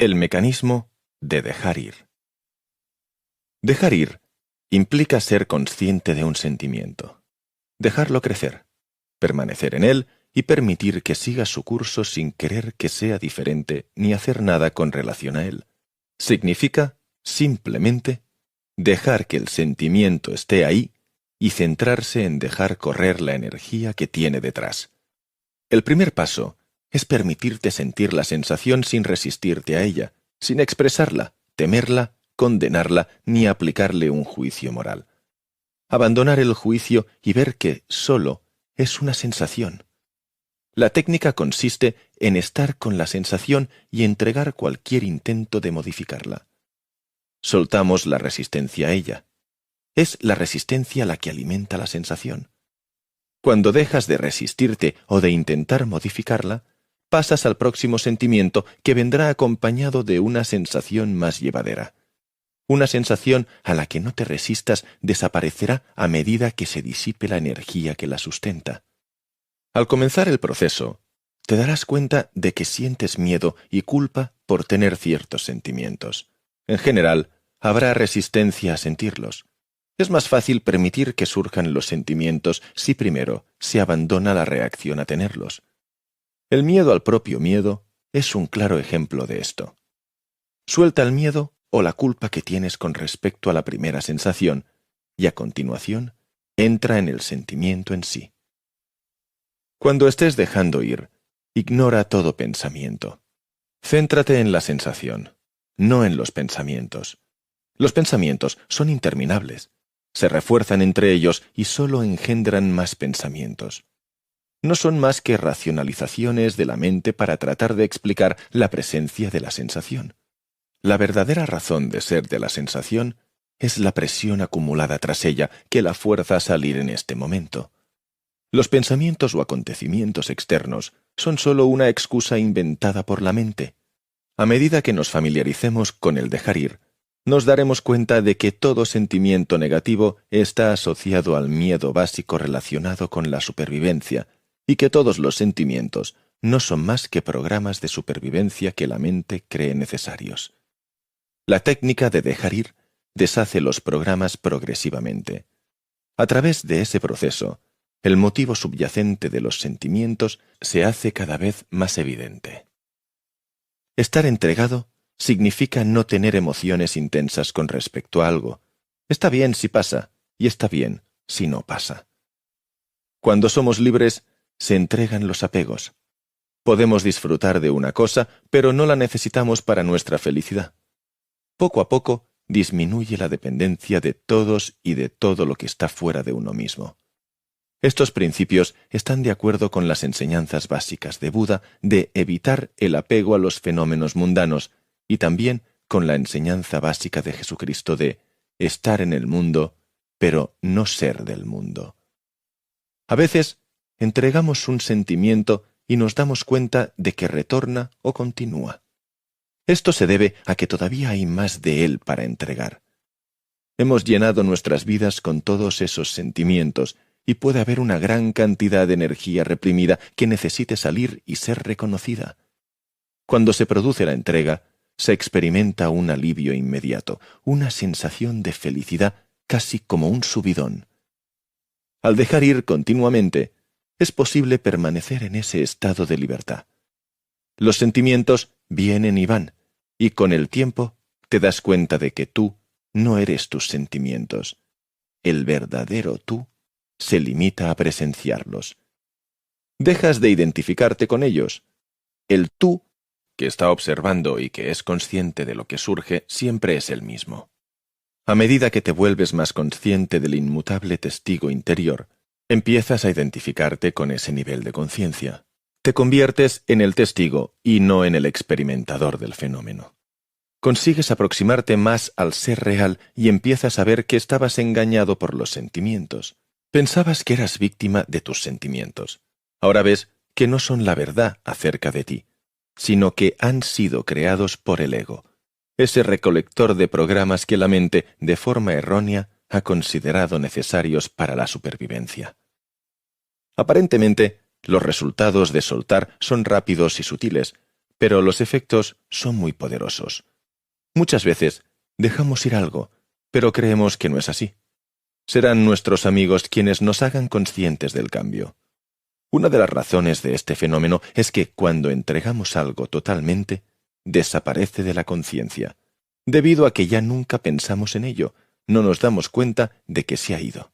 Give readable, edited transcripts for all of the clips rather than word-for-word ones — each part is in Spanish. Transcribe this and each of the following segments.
El mecanismo de dejar ir. Dejar ir implica ser consciente de un sentimiento, dejarlo crecer, permanecer en él y permitir que siga su curso sin querer que sea diferente ni hacer nada con relación a él. Significa, simplemente, dejar que el sentimiento esté ahí y centrarse en dejar correr la energía que tiene detrás. El primer paso es permitirte sentir la sensación sin resistirte a ella, sin expresarla, temerla, condenarla ni aplicarle un juicio moral. Abandonar el juicio y ver que solo es una sensación. La técnica consiste en estar con la sensación y entregar cualquier intento de modificarla. Soltamos la resistencia a ella. Es la resistencia la que alimenta la sensación. Cuando dejas de resistirte o de intentar modificarla, pasas al próximo sentimiento que vendrá acompañado de una sensación más llevadera. Una sensación a la que no te resistas desaparecerá a medida que se disipe la energía que la sustenta. Al comenzar el proceso, te darás cuenta de que sientes miedo y culpa por tener ciertos sentimientos. En general, habrá resistencia a sentirlos. Es más fácil permitir que surjan los sentimientos si primero se abandona la reacción a tenerlos. El miedo al propio miedo es un claro ejemplo de esto. Suelta el miedo o la culpa que tienes con respecto a la primera sensación y a continuación entra en el sentimiento en sí. Cuando estés dejando ir, ignora todo pensamiento. Céntrate en la sensación, no en los pensamientos. Los pensamientos son interminables. Se refuerzan entre ellos y solo engendran más pensamientos. No son más que racionalizaciones de la mente para tratar de explicar la presencia de la sensación. La verdadera razón de ser de la sensación es la presión acumulada tras ella que la fuerza a salir en este momento. Los pensamientos o acontecimientos externos son solo una excusa inventada por la mente. A medida que nos familiaricemos con el dejar ir, nos daremos cuenta de que todo sentimiento negativo está asociado al miedo básico relacionado con la supervivencia y que todos los sentimientos no son más que programas de supervivencia que la mente cree necesarios. La técnica de dejar ir deshace los programas progresivamente. A través de ese proceso, el motivo subyacente de los sentimientos se hace cada vez más evidente. Estar entregado significa no tener emociones intensas con respecto a algo. Está bien si pasa, y está bien si no pasa. Cuando somos libres, se entregan los apegos. Podemos disfrutar de una cosa, pero no la necesitamos para nuestra felicidad. Poco a poco, disminuye la dependencia de todos y de todo lo que está fuera de uno mismo. Estos principios están de acuerdo con las enseñanzas básicas de Buda de evitar el apego a los fenómenos mundanos y también con la enseñanza básica de Jesucristo de estar en el mundo, pero no ser del mundo. A veces, entregamos un sentimiento y nos damos cuenta de que retorna o continúa. Esto se debe a que todavía hay más de él para entregar. Hemos llenado nuestras vidas con todos esos sentimientos y puede haber una gran cantidad de energía reprimida que necesite salir y ser reconocida. Cuando se produce la entrega, se experimenta un alivio inmediato, una sensación de felicidad casi como un subidón. Al dejar ir continuamente, es posible permanecer en ese estado de libertad. Los sentimientos vienen y van, y con el tiempo te das cuenta de que tú no eres tus sentimientos. El verdadero tú se limita a presenciarlos. Dejas de identificarte con ellos. El tú, que está observando y que es consciente de lo que surge, siempre es el mismo. A medida que te vuelves más consciente del inmutable testigo interior, empiezas a identificarte con ese nivel de conciencia. Te conviertes en el testigo y no en el experimentador del fenómeno. Consigues aproximarte más al ser real y empiezas a ver que estabas engañado por los sentimientos. Pensabas que eras víctima de tus sentimientos. Ahora ves que no son la verdad acerca de ti, sino que han sido creados por el ego, ese recolector de programas que la mente, de forma errónea, ha considerado necesarios para la supervivencia. Aparentemente, los resultados de soltar son rápidos y sutiles, pero los efectos son muy poderosos. Muchas veces dejamos ir algo, pero creemos que no es así. Serán nuestros amigos quienes nos hagan conscientes del cambio. Una de las razones de este fenómeno es que cuando entregamos algo totalmente, desaparece de la conciencia. Debido a que ya nunca pensamos en ello, no nos damos cuenta de que se ha ido.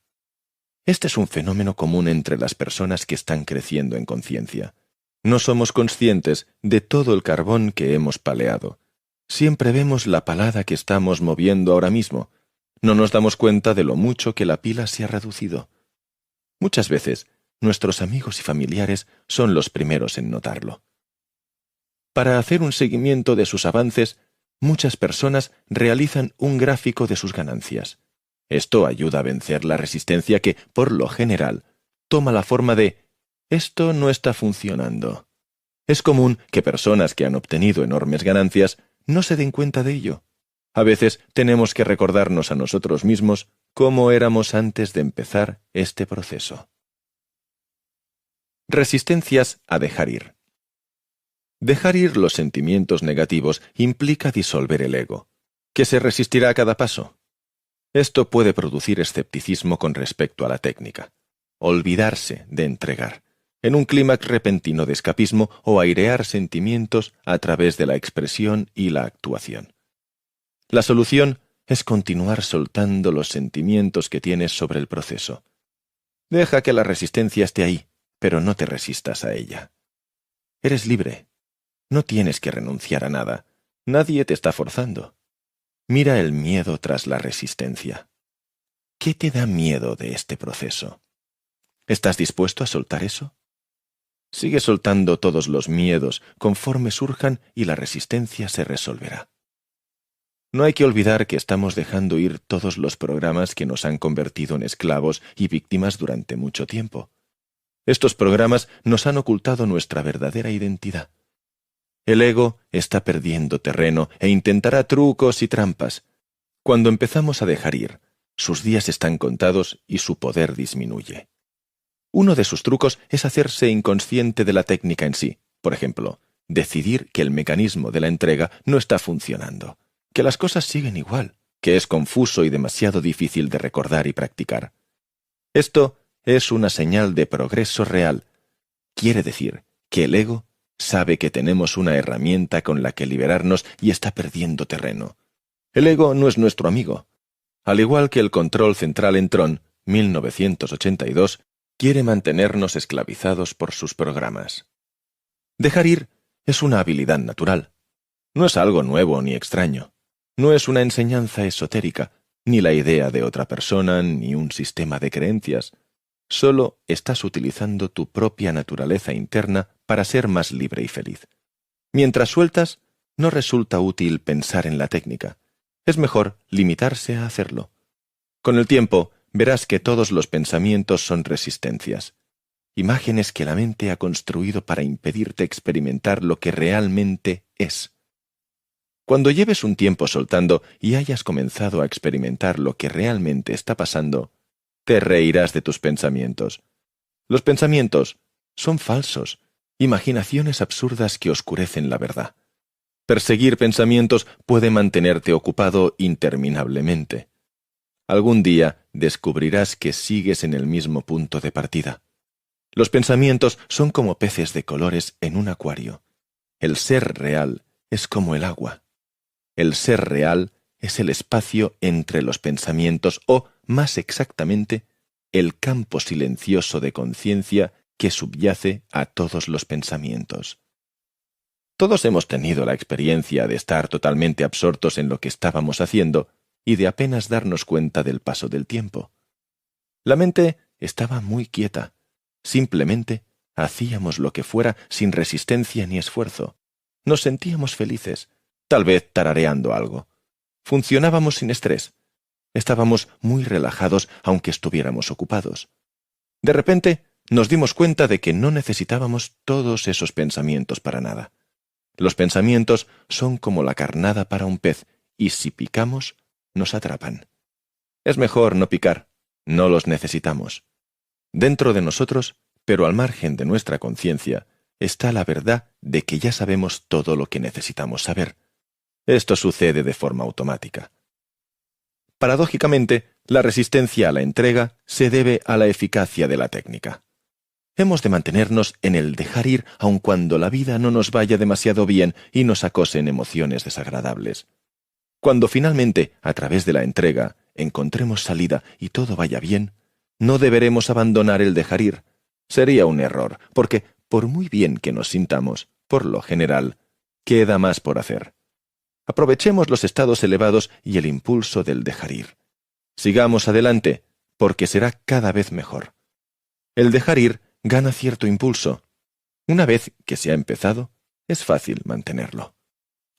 Este es un fenómeno común entre las personas que están creciendo en conciencia. No somos conscientes de todo el carbón que hemos paleado. Siempre vemos la palada que estamos moviendo ahora mismo. No nos damos cuenta de lo mucho que la pila se ha reducido. Muchas veces, nuestros amigos y familiares son los primeros en notarlo. Para hacer un seguimiento de sus avances, muchas personas realizan un gráfico de sus ganancias. Esto ayuda a vencer la resistencia que, por lo general, toma la forma de «esto no está funcionando». Es común que personas que han obtenido enormes ganancias no se den cuenta de ello. A veces tenemos que recordarnos a nosotros mismos cómo éramos antes de empezar este proceso. Resistencias a dejar ir. Dejar ir los sentimientos negativos implica disolver el ego, que se resistirá a cada paso. Esto puede producir escepticismo con respecto a la técnica, olvidarse de entregar, en un clímax repentino de escapismo o airear sentimientos a través de la expresión y la actuación. La solución es continuar soltando los sentimientos que tienes sobre el proceso. Deja que la resistencia esté ahí, pero no te resistas a ella. Eres libre. No tienes que renunciar a nada. Nadie te está forzando. Mira el miedo tras la resistencia. ¿Qué te da miedo de este proceso? ¿Estás dispuesto a soltar eso? Sigue soltando todos los miedos conforme surjan y la resistencia se resolverá. No hay que olvidar que estamos dejando ir todos los programas que nos han convertido en esclavos y víctimas durante mucho tiempo. Estos programas nos han ocultado nuestra verdadera identidad. El ego está perdiendo terreno e intentará trucos y trampas. Cuando empezamos a dejar ir, sus días están contados y su poder disminuye. Uno de sus trucos es hacerse inconsciente de la técnica en sí. Por ejemplo, decidir que el mecanismo de la entrega no está funcionando, que las cosas siguen igual, que es confuso y demasiado difícil de recordar y practicar. Esto es una señal de progreso real. Quiere decir que el ego sabe que tenemos una herramienta con la que liberarnos y está perdiendo terreno. El ego no es nuestro amigo. Al igual que el control central en Tron, 1982, quiere mantenernos esclavizados por sus programas. Dejar ir es una habilidad natural. No es algo nuevo ni extraño. No es una enseñanza esotérica, ni la idea de otra persona, ni un sistema de creencias. Solo estás utilizando tu propia naturaleza interna para ser más libre y feliz. Mientras sueltas, no resulta útil pensar en la técnica. Es mejor limitarse a hacerlo. Con el tiempo, verás que todos los pensamientos son resistencias. Imágenes que la mente ha construido para impedirte experimentar lo que realmente es. Cuando lleves un tiempo soltando y hayas comenzado a experimentar lo que realmente está pasando, te reirás de tus pensamientos. Los pensamientos son falsos, imaginaciones absurdas que oscurecen la verdad. Perseguir pensamientos puede mantenerte ocupado interminablemente. Algún día descubrirás que sigues en el mismo punto de partida. Los pensamientos son como peces de colores en un acuario. El ser real es como el agua. El ser real es el espacio entre los pensamientos o, más exactamente, el campo silencioso de conciencia que subyace a todos los pensamientos. Todos hemos tenido la experiencia de estar totalmente absortos en lo que estábamos haciendo y de apenas darnos cuenta del paso del tiempo. La mente estaba muy quieta. Simplemente hacíamos lo que fuera sin resistencia ni esfuerzo. Nos sentíamos felices, tal vez tarareando algo. Funcionábamos sin estrés. Estábamos muy relajados aunque estuviéramos ocupados. De repente nos dimos cuenta de que no necesitábamos todos esos pensamientos para nada. Los pensamientos son como la carnada para un pez, y si picamos, nos atrapan. Es mejor no picar, no los necesitamos. Dentro de nosotros, pero al margen de nuestra conciencia, está la verdad de que ya sabemos todo lo que necesitamos saber. Esto sucede de forma automática. Paradójicamente, la resistencia a la entrega se debe a la eficacia de la técnica. Hemos de mantenernos en el dejar ir aun cuando la vida no nos vaya demasiado bien y nos acosen emociones desagradables. Cuando finalmente, a través de la entrega, encontremos salida y todo vaya bien, no deberemos abandonar el dejar ir. Sería un error, porque, por muy bien que nos sintamos, por lo general, queda más por hacer. Aprovechemos los estados elevados y el impulso del dejar ir. Sigamos adelante, porque será cada vez mejor. El dejar ir gana cierto impulso. Una vez que se ha empezado, es fácil mantenerlo.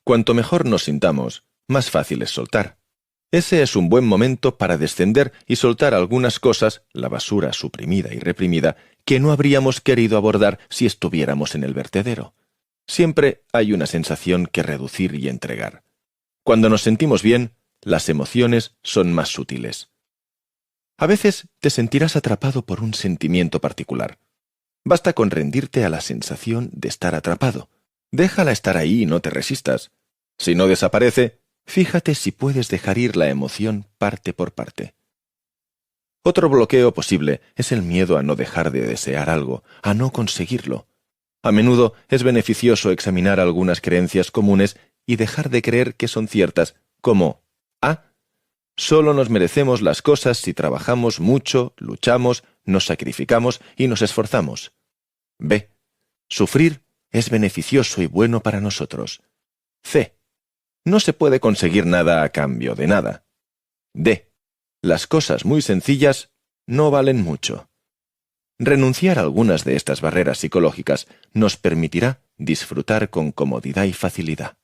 Cuanto mejor nos sintamos, más fácil es soltar. Ese es un buen momento para descender y soltar algunas cosas, la basura suprimida y reprimida, que no habríamos querido abordar si estuviéramos en el vertedero. Siempre hay una sensación que reducir y entregar. Cuando nos sentimos bien, las emociones son más sutiles. A veces te sentirás atrapado por un sentimiento particular. Basta con rendirte a la sensación de estar atrapado. Déjala estar ahí y no te resistas. Si no desaparece, fíjate si puedes dejar ir la emoción parte por parte. Otro bloqueo posible es el miedo a no dejar de desear algo, a no conseguirlo. A menudo es beneficioso examinar algunas creencias comunes y dejar de creer que son ciertas, como A. Solo nos merecemos las cosas si trabajamos mucho, luchamos, nos sacrificamos y nos esforzamos. B. Sufrir es beneficioso y bueno para nosotros. C. No se puede conseguir nada a cambio de nada. D. Las cosas muy sencillas no valen mucho. Renunciar a algunas de estas barreras psicológicas nos permitirá disfrutar con comodidad y facilidad.